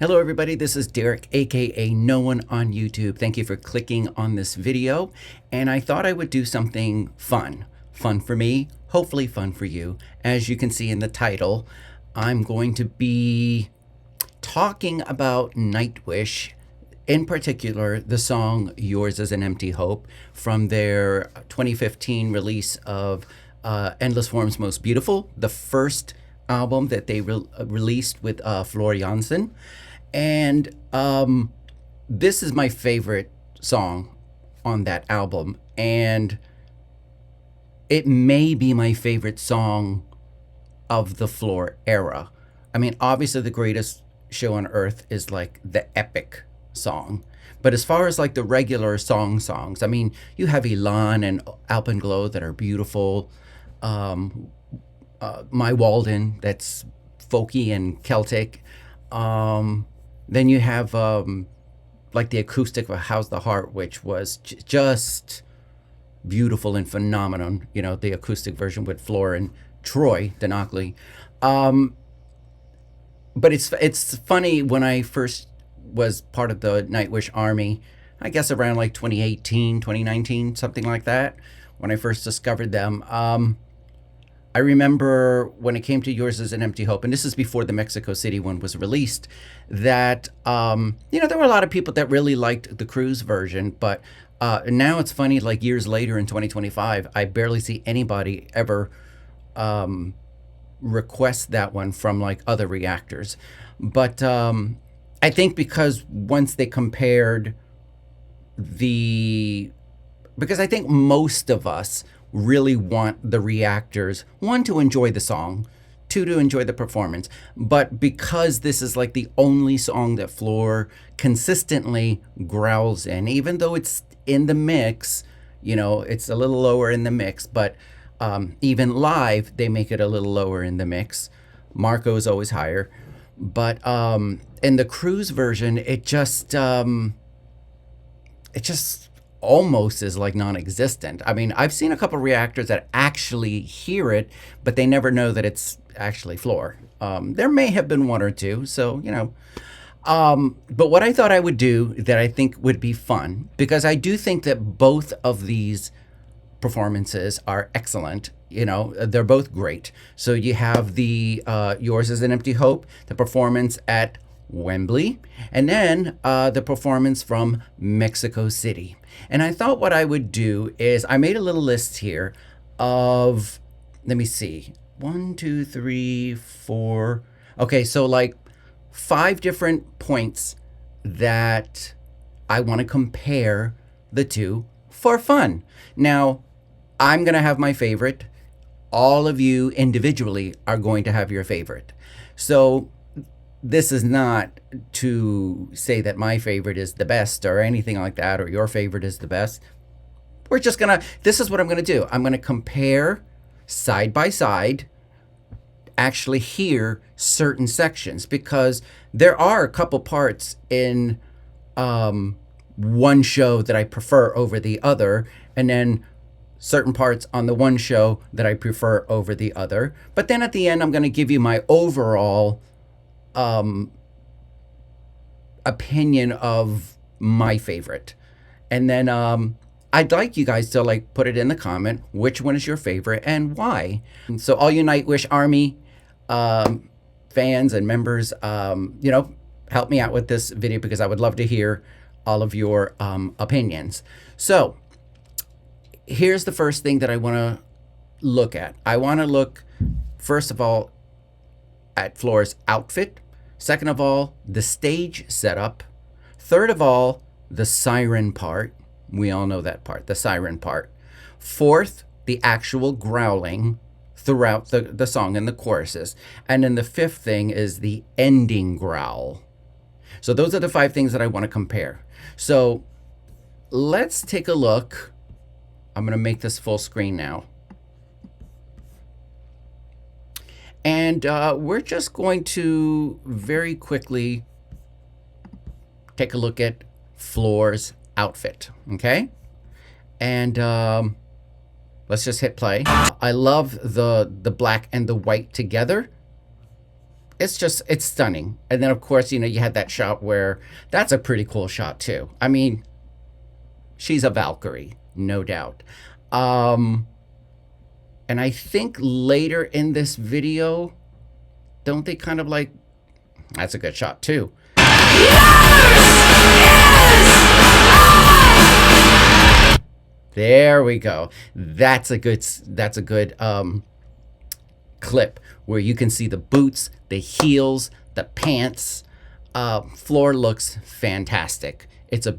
Hello everybody, this is Derek, aka No One on YouTube. Thank you for clicking on this video. And I thought I would do something fun. Fun for me, hopefully fun for you. As you can see in the title, I'm going to be talking about Nightwish, in particular the song Yours is an Empty Hope from their 2015 release of Endless Form's Most Beautiful, the first album that they released with Jansen. And this is my favorite song on that album, and it may be my favorite song of the Floor era. I mean, obviously the greatest show on earth is like the epic song, but as far as like the regular songs, I mean, you have Elan and Alpenglow that are beautiful. My Walden, that's folky and Celtic. Then you have like the acoustic of How's the Heart, which was just beautiful and phenomenal. You know, the acoustic version with Floor and Troy Denockley. But it's funny, when I first was part of the Nightwish army, I guess around like 2018, 2019, something like that, when I first discovered them. I remember when it came to Yours is an Empty Hope, and this is before the Mexico City one was released, that, there were a lot of people that really liked the Cruise version, but now it's funny, like years later in 2025, I barely see anybody ever request that one from like other reactors. But I think because once they compared because I think most of us really want the reactors, one, to enjoy the song, two, to enjoy the performance. But because this is like the only song that Floor consistently growls in, even though it's in the mix, it's a little lower in the mix, but even live, they make it a little lower in the mix. Marco is always higher. But in the Cruise version, it just almost is like non-existent. I mean, I've seen a couple reactors that actually hear it, but they never know that it's actually Floor. There may have been one or two, so, but what I thought I would do that I think would be fun, because I do think that both of these performances are excellent. They're both great. So you have the Yours is an Empty Hope, the performance at Wembley, and then the performance from Mexico City. And I thought what I would do is I made a little list here of, let me see, 1, 2, 3, 4. Okay, so like 5 different points that I want to compare the two for fun. Now, I'm going to have my favorite. All of you individually are going to have your favorite. So this is not to say that my favorite is the best or anything like that, or your favorite is the best. We're just this is what I'm gonna do. I'm gonna compare side by side, actually hear certain sections, because there are a couple parts in one show that I prefer over the other, and then certain parts on the one show that I prefer over the other. But then at the end, I'm gonna give you my overall opinion of my favorite. And then I'd like you guys to like put it in the comment which one is your favorite and why. And so all you Nightwish army fans and members, help me out with this video, because I would love to hear all of your opinions. So here's the first thing that I want to look at. I want to look, first of all, at Floor's outfit. Second of all, the stage setup. Third of all, the siren part. We all know that part, the siren part. Fourth, the actual growling throughout the song and the choruses. And then the fifth thing is the ending growl. So those are the 5 things that I want to compare. So let's take a look. I'm going to make this full screen now. And we're just going to very quickly take a look at Floor's outfit, okay? And let's just hit play. I love the black and the white together. it's stunning. And then of course, you know, you had that shot where that's a pretty cool shot too. I mean, she's a Valkyrie, no doubt. And I think later in this video, don't they kind of like, that's a good shot too. There we go. That's a good clip where you can see the boots, the heels, the pants. Floor looks fantastic. It's a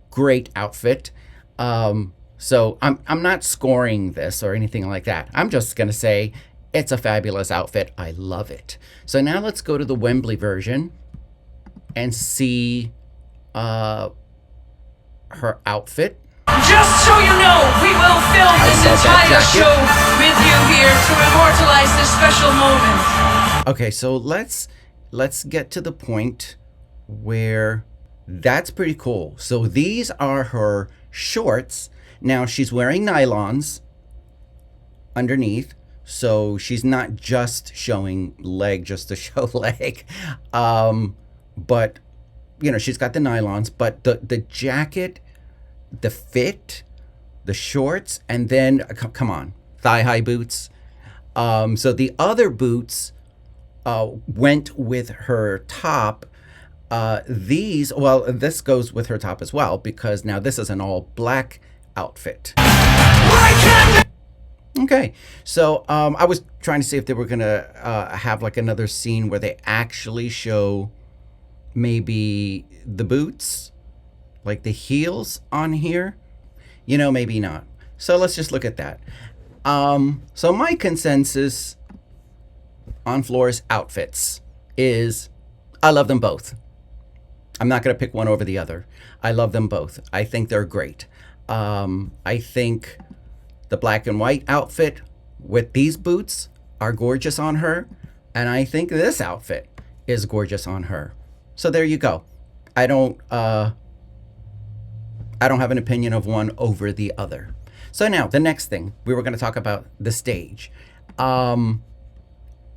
great outfit. So I'm not scoring this or anything like that. I'm just gonna say it's a fabulous outfit. I love it. So now let's go to the Wembley version and see her outfit. Just so you know, we will film this entire show with you here to immortalize this special moment. Okay, so let's get to the point where that's pretty cool. So these are her shorts. Now she's wearing nylons underneath, so she's not just showing leg just to show leg. But you know, she's got the nylons, but the jacket, the fit, the shorts, and then come on, thigh-high boots. So the other boots went with her top. This goes with her top as well, because now this is an all black outfit. Okay, so I was trying to see if they were gonna have like another scene where they actually show maybe the boots, like the heels on here, you know, maybe not. So let's just look at that. So my consensus on Floor's outfits is I love them both. I'm not going to pick one over the other. I love them both. I think they're great. I think the black and white outfit with these boots are gorgeous on her. And I think this outfit is gorgeous on her. So there you go. I don't have an opinion of one over the other. So now the next thing, we were going to talk about the stage.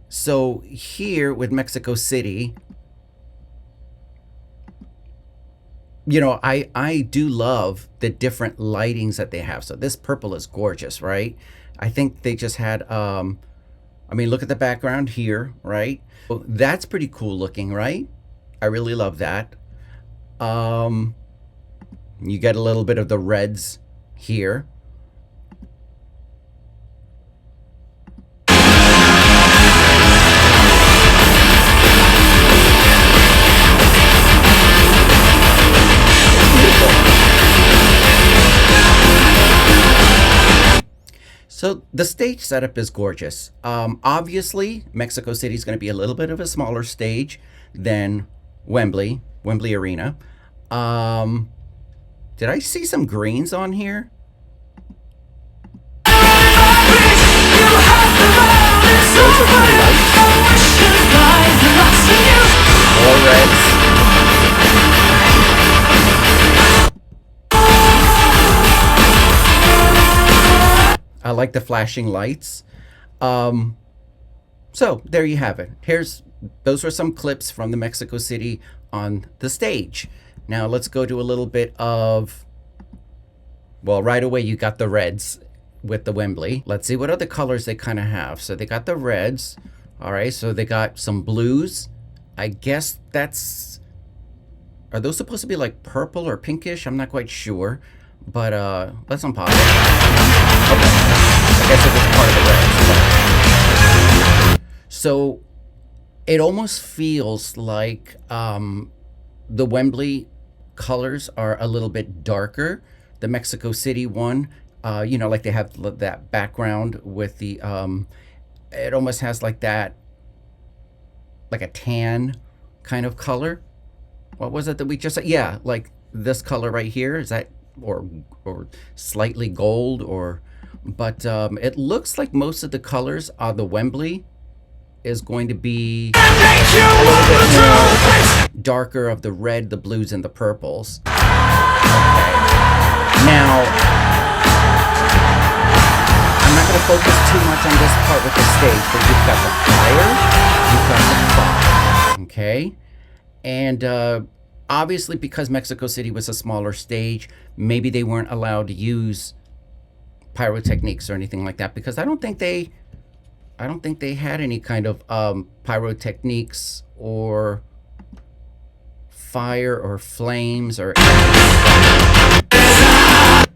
So here with Mexico City, you know, I do love the different lightings that they have. So this purple is gorgeous, right? I think they just had, I mean, look at the background here, right? So that's pretty cool looking, right? I really love that. You get a little bit of the reds here. So the stage setup is gorgeous. Obviously, Mexico City is going to be a little bit of a smaller stage than Wembley Arena. Did I see some greens on here? Those are pretty lights. More reds. I like the flashing lights. So there you have it. Those are some clips from the Mexico City on the stage. Now let's go to a little bit of, well, right away you got the reds with the Wembley. Let's see what other colors they kind of have. So they got the reds. All right, so they got some blues. I guess are those supposed to be like purple or pinkish? I'm not quite sure, but let's unpause it. Okay, I guess it was part of the reds. So it almost feels like the Wembley colors are a little bit darker. The Mexico City one, you know, like they have that background with the, it almost has like that, like a tan kind of color. What was it that we just said? Yeah, like this color right here. Is that, or slightly gold, but it looks like most of the colors on the Wembley is going to be a little bit more darker of the red, the blues, and the purples. Okay. Now, I'm not going to focus too much on this part with the stage, but you've got the fire, because of fog. Okay? And obviously, because Mexico City was a smaller stage, maybe they weren't allowed to use pyrotechniques or anything like that, because I don't think they had any kind of pyrotechniques or fire or flames or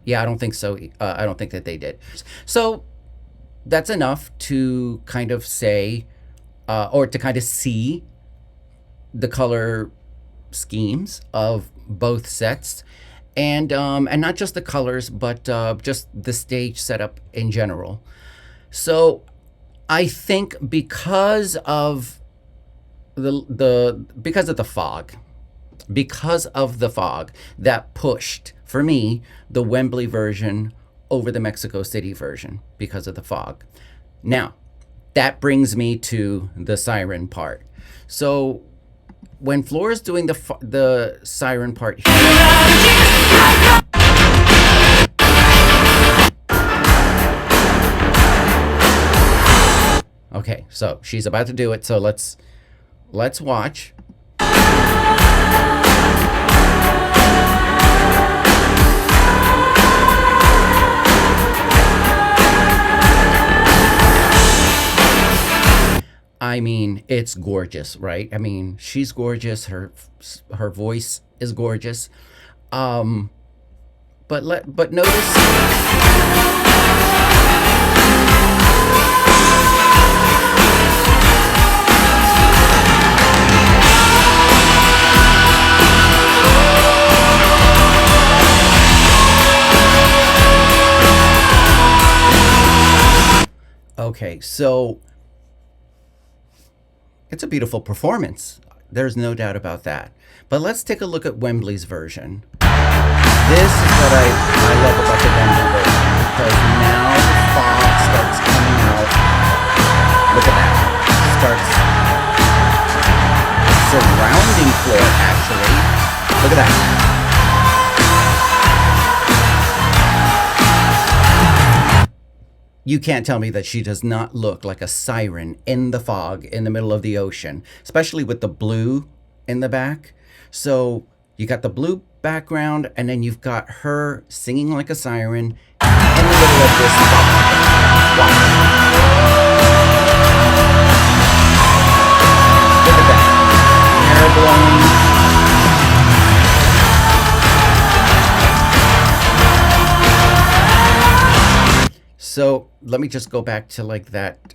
yeah, I don't think so. I don't think that they did. So that's enough to kind of say or to kind of see the color schemes of both sets, and not just the colors, but just the stage setup in general. So I think because of the fog, that pushed for me the Wembley version over the Mexico City version because of the fog. Now, that brings me to the siren part. So when Flora's doing the siren part here, okay, so she's about to do it, so let's watch. I mean, it's gorgeous, right? I mean, she's gorgeous. Her voice is gorgeous. But notice. Okay, so it's a beautiful performance. There's no doubt about that. But let's take a look at Wembley's version. This is what I love about the Wembley version, because now the fog starts coming out. Look at that. Starts surrounding Flora, actually. Look at that. You can't tell me that she does not look like a siren in the fog in the middle of the ocean, especially with the blue in the back. So you got the blue background, and then you've got her singing like a siren in the middle of this fog. Watch. Look at that. Hair blowing. So let me just go back to like that.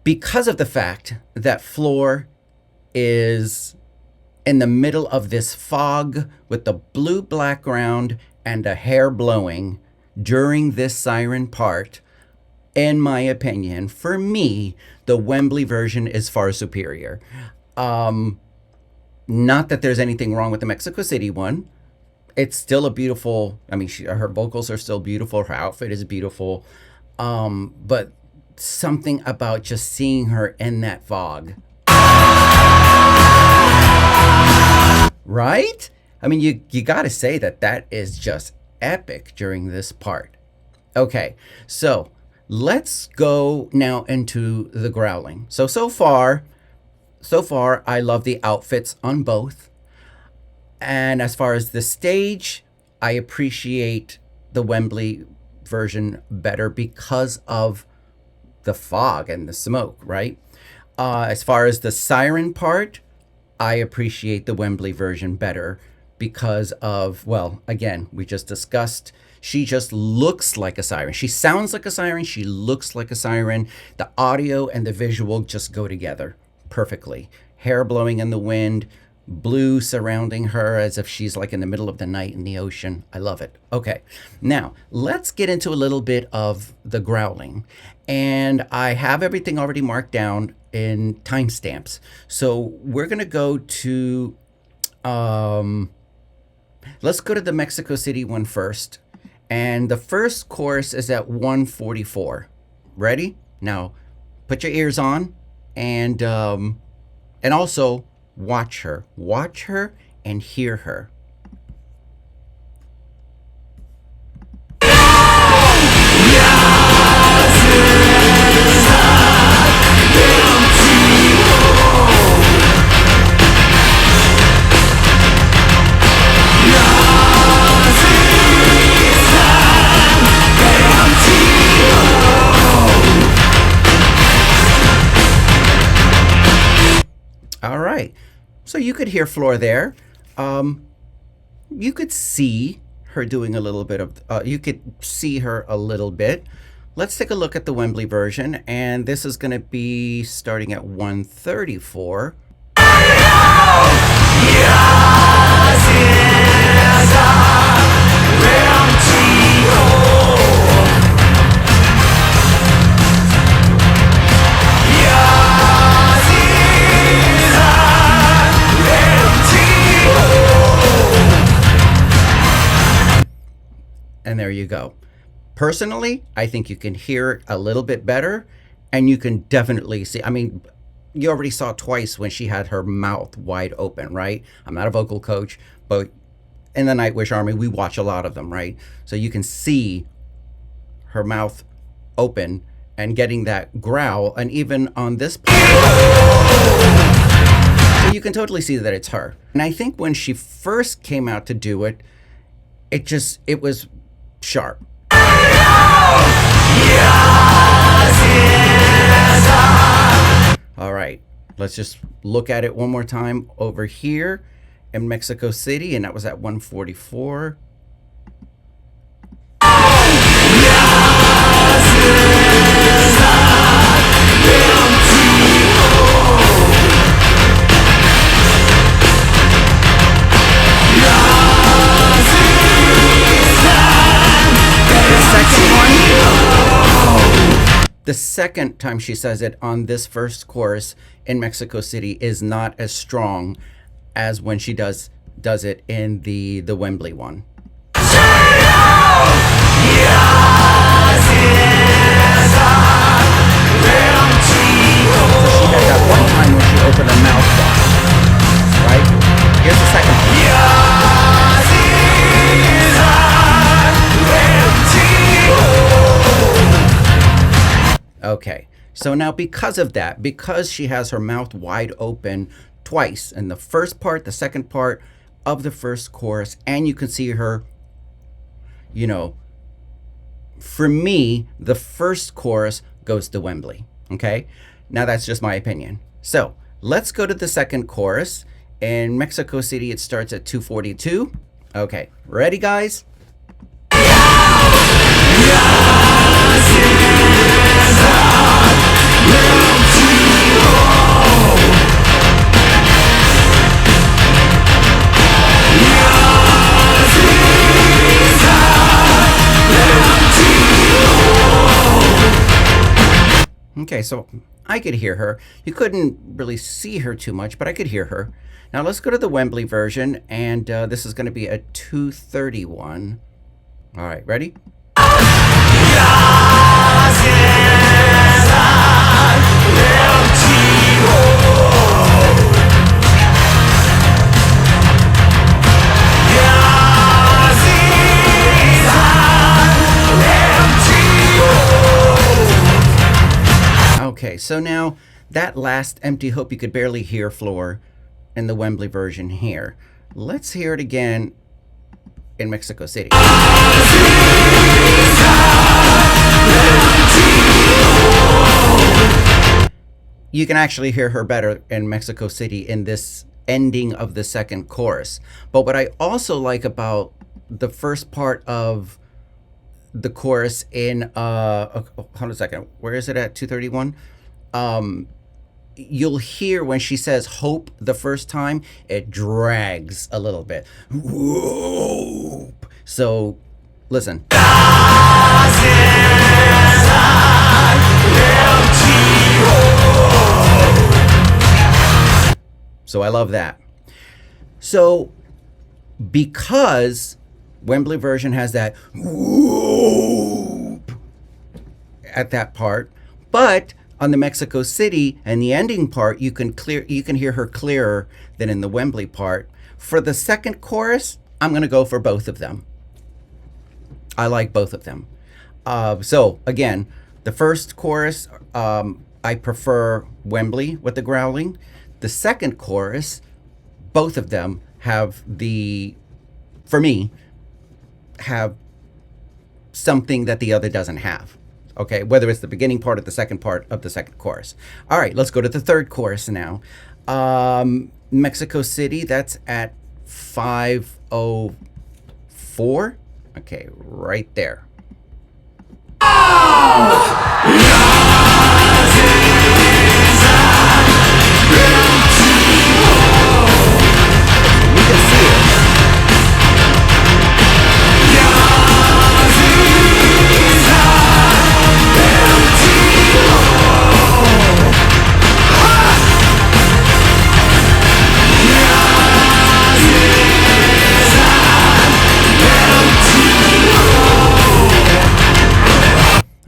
Because of the fact that Floor is in the middle of this fog with the blue background and a hair blowing during this siren part, in my opinion, for me, the Wembley version is far superior. Not that there's anything wrong with the Mexico City one. It's still a beautiful, I mean, her vocals are still beautiful. Her outfit is beautiful. But something about just seeing her in that fog. Right? I mean, you got to say that is just epic during this part. Okay, so let's go now into the growling. So far, I love the outfits on both. And as far as the stage, I appreciate the Wembley version better because of the fog and the smoke, right? As far as the siren part, I appreciate the Wembley version better because of, well, again, we just discussed, she just looks like a siren. She sounds like a siren. She looks like a siren. The audio and the visual just go together perfectly. Hair blowing in the wind, blue surrounding her as if she's like in the middle of the night in the ocean. I love it. Okay, now let's get into a little bit of the growling. And I have everything already marked down in timestamps. So we're going to go to, let's go to the Mexico City one first. And the first chorus is at 144. Ready? Now, put your ears on and also watch her and hear her. So you could hear Floor there. You could see her doing a little bit of, you could see her a little bit. Let's take a look at the Wembley version, and this is going to be starting at 134. And there you go. Personally, I think you can hear it a little bit better, and you can definitely see. I mean, you already saw twice when she had her mouth wide open, right? I'm not a vocal coach, but in the Nightwish Army, we watch a lot of them, right? So you can see her mouth open and getting that growl, and even on this part, so you can totally see that it's her. And I think when she first came out to do it, it was sharp. All right, let's just look at it one more time over here in Mexico City, and that was at 144. The second time she says it on this first chorus in Mexico City is not as strong as when she does it in the Wembley one. So she had that one time when she opened her mouth wide, right? Here's the second one. Okay, so now because of that, because she has her mouth wide open twice in the first part, the second part of the first chorus, and you can see her, you know, for me, the first chorus goes to Wembley, okay? Now that's just my opinion. So let's go to the second chorus. In Mexico City, it starts at 242. Okay, ready, guys? Okay, so I could hear her. You couldn't really see her too much, but I could hear her. Now let's go to the Wembley version, and this is going to be a 231. All right, ready? Okay, so now that last empty hope, you could barely hear Floor in the Wembley version here. Let's hear it again in Mexico City. You can actually hear her better in Mexico City in this ending of the second chorus. But what I also like about the first part of the chorus in hold on a second, where is it at? 231. You'll hear when she says hope the first time, it drags a little bit. Hope. So listen. So I love that. So because Wembley version has that whoop at that part, but on the Mexico City and the ending part, you can hear her clearer than in the Wembley part. For the second chorus, I'm going to go for both of them. I like both of them. So again, the first chorus, I prefer Wembley with the growling. The second chorus, both of them have for me, have something that the other doesn't have. Okay, whether it's the beginning part or the second part of the second chorus. All right, let's go to the third chorus now. Mexico City, that's at 504. Okay, right there. You can see it.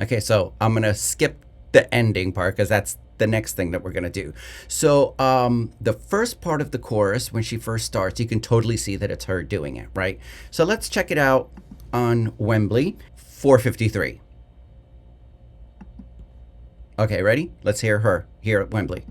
Okay, so I'm gonna skip the ending part because that's the next thing that we're gonna do. So the first part of the chorus, when she first starts, you can totally see that it's her doing it, right? So let's check it out on Wembley, 453. Okay, ready? Let's hear her here at Wembley.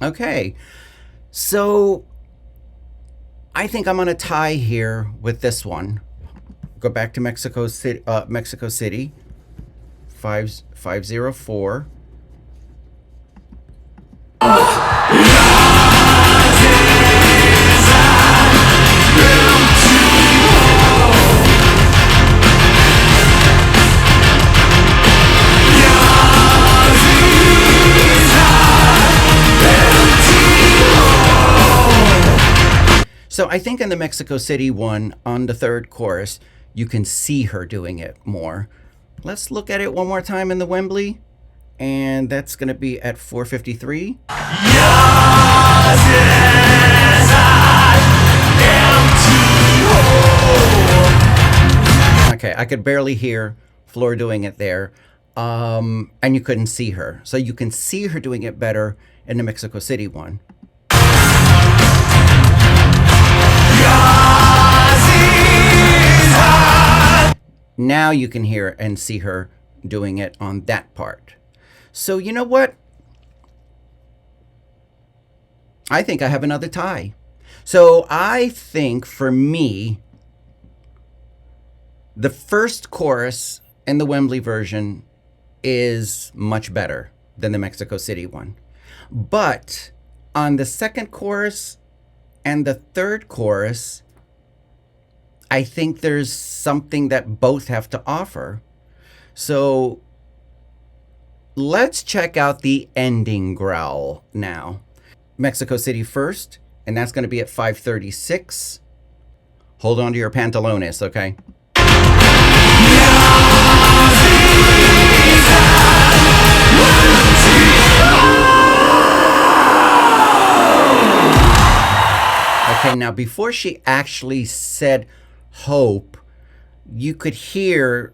Okay, so I think I'm gonna tie here with this one. Go back to Mexico City, 504. So I think in the Mexico City one, on the third chorus, you can see her doing it more. Let's look at it one more time in the Wembley, and that's going to be at 453. Okay, I could barely hear Floor doing it there, and you couldn't see her. So you can see her doing it better in the Mexico City one. Now you can hear and see her doing it on that part. So you know what? I think I have another tie. So I think for me, the first chorus in the Wembley version is much better than the Mexico City one. But on the second chorus and the third chorus, I think there's something that both have to offer. So let's check out the ending growl now. Mexico City first, and that's going to be at 536. Hold on to your pantalones, okay? Okay, now before she actually said hope, you could hear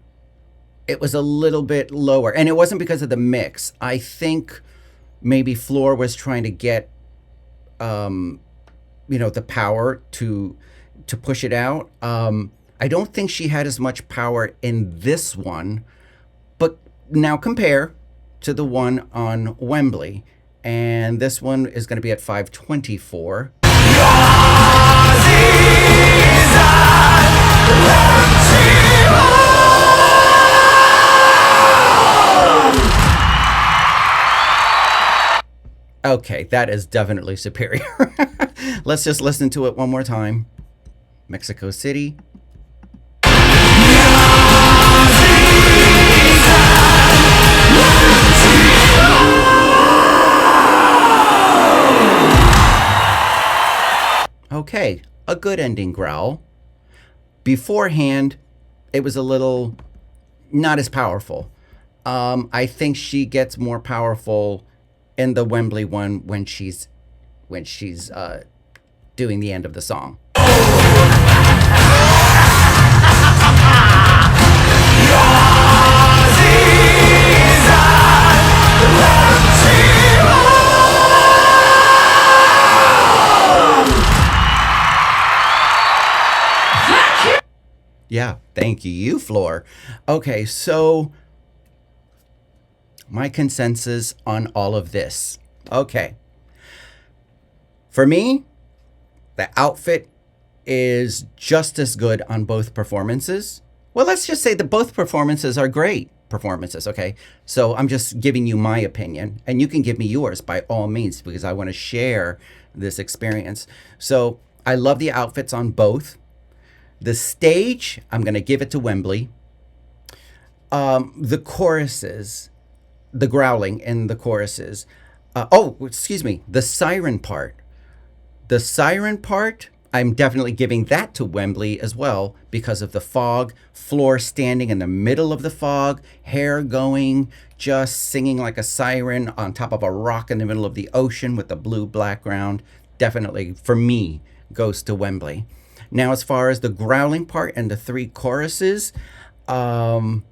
it was a little bit lower, and it wasn't because of the mix. I think maybe Floor was trying to get the power to push it out. I don't think she had as much power in this one, but now compare to the one on Wembley, and this one is going to be at 524. Okay, that is definitely superior. Let's just listen to it one more time. Mexico City. Okay, a good ending growl. Beforehand, it was a little not as powerful. I think she gets more powerful in the Wembley one when she's doing the end of the song. Yeah, thank you, Floor. Okay, so my consensus on all of this. Okay. For me, the outfit is just as good on both performances. Well, let's just say that both performances are great performances, okay? So I'm just giving you my opinion, and you can give me yours by all means because I want to share this experience. So I love the outfits on both. The stage, I'm going to give it to Wembley. The choruses, the growling in the choruses. Excuse me, the siren part. The siren part, I'm definitely giving that to Wembley as well because of the fog, Floor standing in the middle of the fog, hair going, just singing like a siren on top of a rock in the middle of the ocean with the blue background. Definitely, for me, goes to Wembley. Now, as far as the growling part and the three choruses, the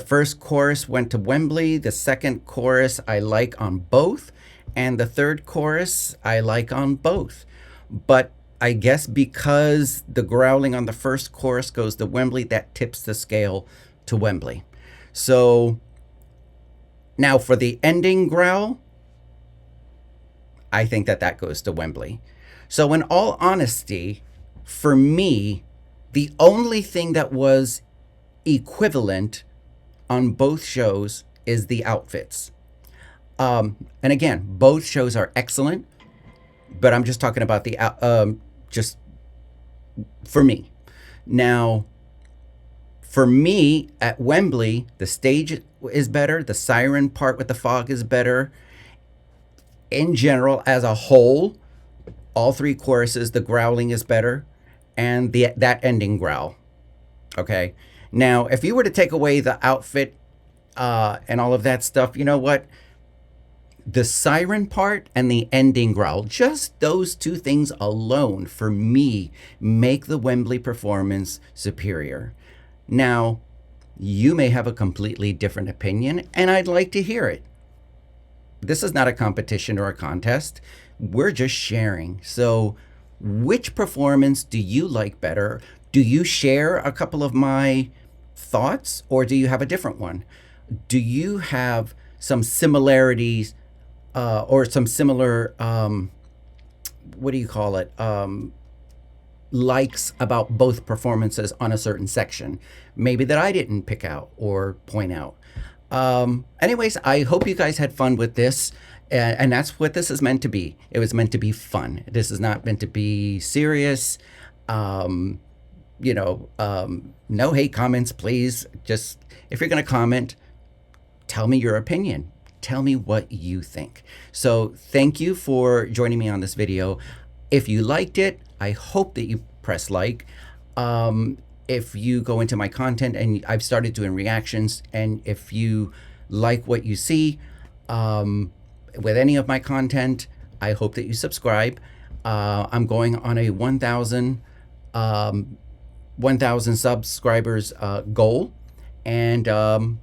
first chorus went to Wembley. The second chorus I like on both. And the third chorus I like on both. But I guess because the growling on the first chorus goes to Wembley, that tips the scale to Wembley. So now for the ending growl, I think that that goes to Wembley. So in all honesty, for me, the only thing that was equivalent on both shows is the outfits. And again, both shows are excellent, but I'm just talking about the just for me. Now, for me at Wembley, the stage is better. The siren part with the fog is better. In general, as a whole, all three choruses, the growling is better, and that ending growl. Okay. Now, if you were to take away the outfit and all of that stuff, you know what? The siren part and the ending growl, just those two things alone, for me, make the Wembley performance superior. Now, you may have a completely different opinion, and I'd like to hear it. This is not a competition or a contest. We're just sharing. So, which performance do you like better? Do you share a couple of my thoughts, or do you have a different one? Do you have some similarities or some similar, what do you call it, likes about both performances on a certain section, maybe that I didn't pick out or point out. Anyways, I hope you guys had fun with this. And that's what this is meant to be. It was meant to be fun. This is not meant to be serious. No hate comments, please. Just, if you're going to comment, tell me your opinion. Tell me what you think. So thank you for joining me on this video. If you liked it, I hope that you press like. If you go into my content, and I've started doing reactions, and if you like what you see with any of my content, I hope that you subscribe. I'm going on a 1,000 subscribers goal, and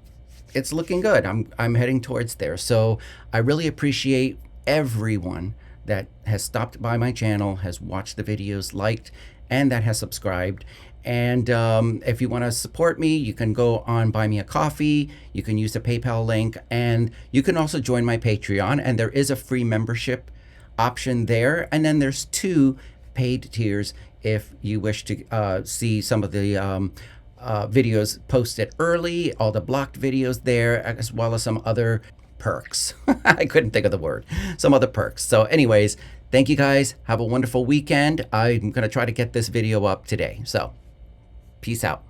it's looking good. I'm heading towards there. So I really appreciate everyone that has stopped by my channel, has watched the videos, liked, and that has subscribed. And if you want to support me, you can go on Buy Me a Coffee. You can use the PayPal link, and you can also join my Patreon. And there is a free membership option there. And then there's 2 paid tiers if you wish to see some of the videos posted early, all the blocked videos there, as well as some other perks. I couldn't think of the word. Some other perks. So anyways, thank you guys. Have a wonderful weekend. I'm going to try to get this video up today. So peace out.